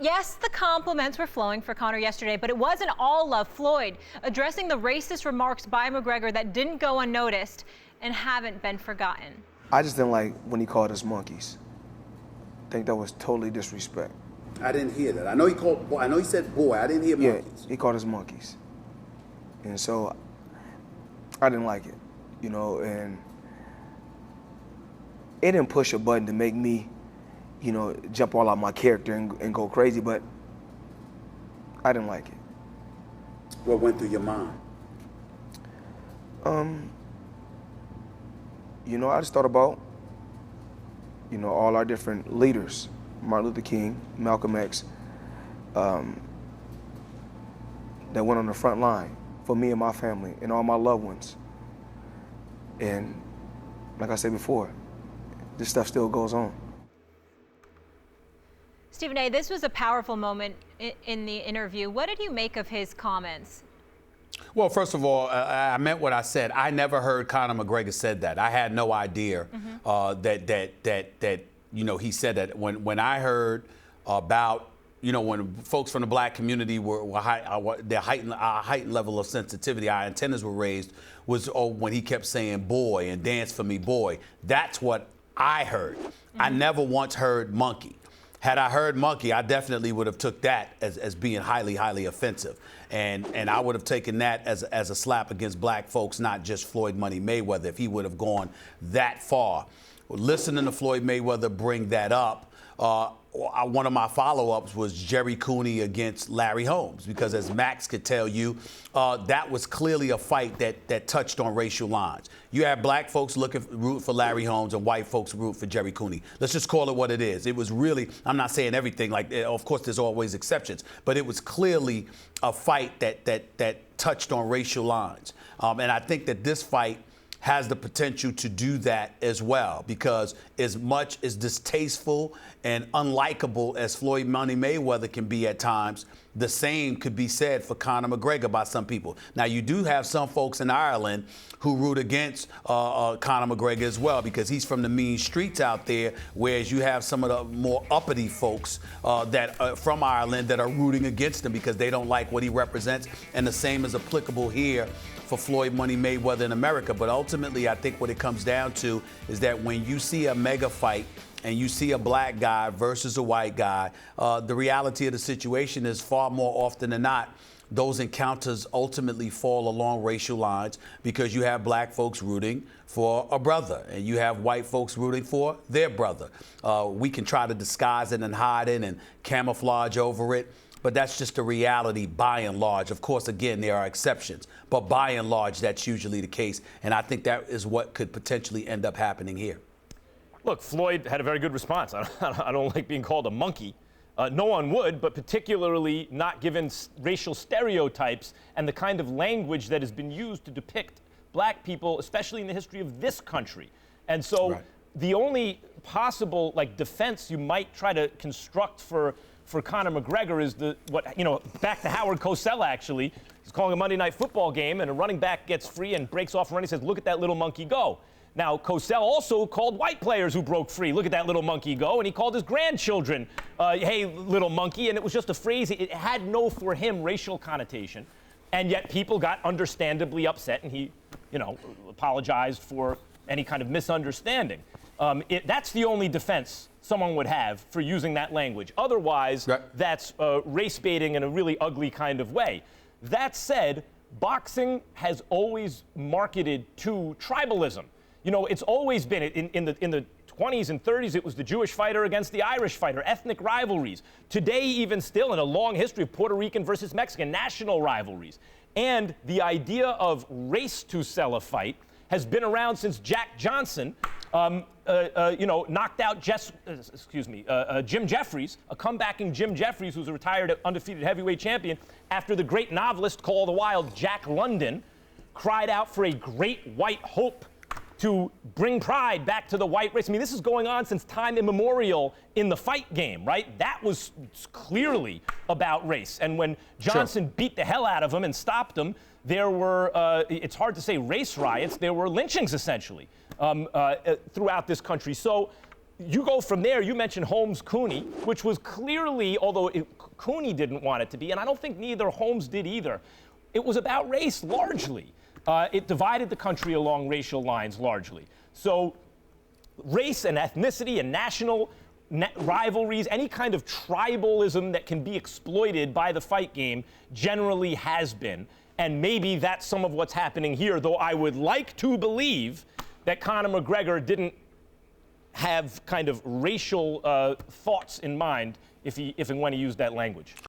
Yes, the compliments were flowing for Conor yesterday, but it wasn't all love. Floyd addressing the racist remarks by McGregor that didn't go unnoticed and haven't been forgotten. I just didn't like when he called us monkeys. I think that was totally disrespect. I didn't hear that. I know he called boy. I know he said boy. I didn't hear monkeys. Yeah, he called us monkeys. And so I didn't like it, you know, and it didn't push a button to make me, you know, jump all out my character and go crazy, but I didn't like it. What went through your mind? You know, I just thought about, you know, all our different leaders, Martin Luther King, Malcolm X, that went on the front line for me and my family and all my loved ones. And like I said before, this stuff still goes on. Stephen A., this was a powerful moment in the interview. What did you make of his comments? Well, first of all, I meant what I said. I never heard Conor McGregor said that. I had no idea that you know, he said that. When I heard about, you know, when folks from the black community were their heightened level of sensitivity, our antennas were raised, was when he kept saying boy and dance for me, boy. That's what I heard. I never once heard monkey. Had I heard monkey, I definitely would have took that as being highly, highly offensive. And I would have taken that as a slap against black folks, not just Floyd Money Mayweather, if he would have gone that far. Listening to Floyd Mayweather bring that up, one of my follow-ups was Jerry Cooney against Larry Holmes, because as Max could tell you, that was clearly a fight that touched on racial lines. You had black folks root for Larry Holmes and white folks root for Jerry Cooney. Let's just call it what it is. It was really, I'm not saying everything, like, of course there's always exceptions, but it was clearly a fight that touched on racial lines. And I think that this fight has the potential to do that as well, because as much as distasteful and unlikable as Floyd Money Mayweather can be at times, the same could be said for Conor McGregor by some people. Now, you do have some folks in Ireland who root against Conor McGregor as well, because he's from the mean streets out there, whereas you have some of the more uppity folks that from Ireland that are rooting against him because they don't like what he represents, and the same is applicable here for Floyd Money Mayweather in America. But ultimately, I think what it comes down to is that when you see a mega fight and you see a black guy versus a white guy, the reality of the situation is far more often than not, those encounters ultimately fall along racial lines, because you have black folks rooting for a brother and you have white folks rooting for their brother. We can try to disguise it and hide it and camouflage over it, but that's just the reality by and large. Of course, again, there are exceptions, but by and large, that's usually the case. And I think that is what could potentially end up happening here. Look, Floyd had a very good response. I don't like being called a monkey. No one would, but particularly not given racial stereotypes and the kind of language that has been used to depict black people, especially in the history of this country. And so the only possible defense you might try to construct for Conor McGregor is back to Howard Cosell, actually. He's calling a Monday Night Football game, and a running back gets free and breaks off a run. He says, look at that little monkey go. Now, Cosell also called white players who broke free, look at that little monkey go, and he called his grandchildren, hey, little monkey, and it was just a phrase. It had no, for him, racial connotation, and yet people got understandably upset, and he, apologized for any kind of misunderstanding. That's the only defense someone would have for using that language. Otherwise, that's race baiting in a really ugly kind of way. That said, boxing has always marketed to tribalism. It's always been in the 20s and 30s, it was the Jewish fighter against the Irish fighter, ethnic rivalries. Today, even still, in a long history of Puerto Rican versus Mexican, national rivalries. And the idea of race to sell a fight has been around since Jack Johnson knocked out Jim Jeffries, a comebacking Jim Jeffries, who's a retired undefeated heavyweight champion, after the great novelist Call of the Wild, Jack London, cried out for a great white hope to bring pride back to the white race. I mean, this is going on since time immemorial in the fight game, right? That was clearly about race. And when Johnson beat the hell out of him and stopped him, there were, it's hard to say race riots, there were lynchings essentially throughout this country. So you go from there, you mentioned Holmes-Cooney, which was clearly, although Cooney didn't want it to be, and I don't think neither Holmes did either, it was about race largely. It divided the country along racial lines largely. So race and ethnicity and national rivalries, any kind of tribalism that can be exploited by the fight game generally has been. And maybe that's some of what's happening here, though I would like to believe that Conor McGregor didn't have kind of racial thoughts in mind if and when he used that language.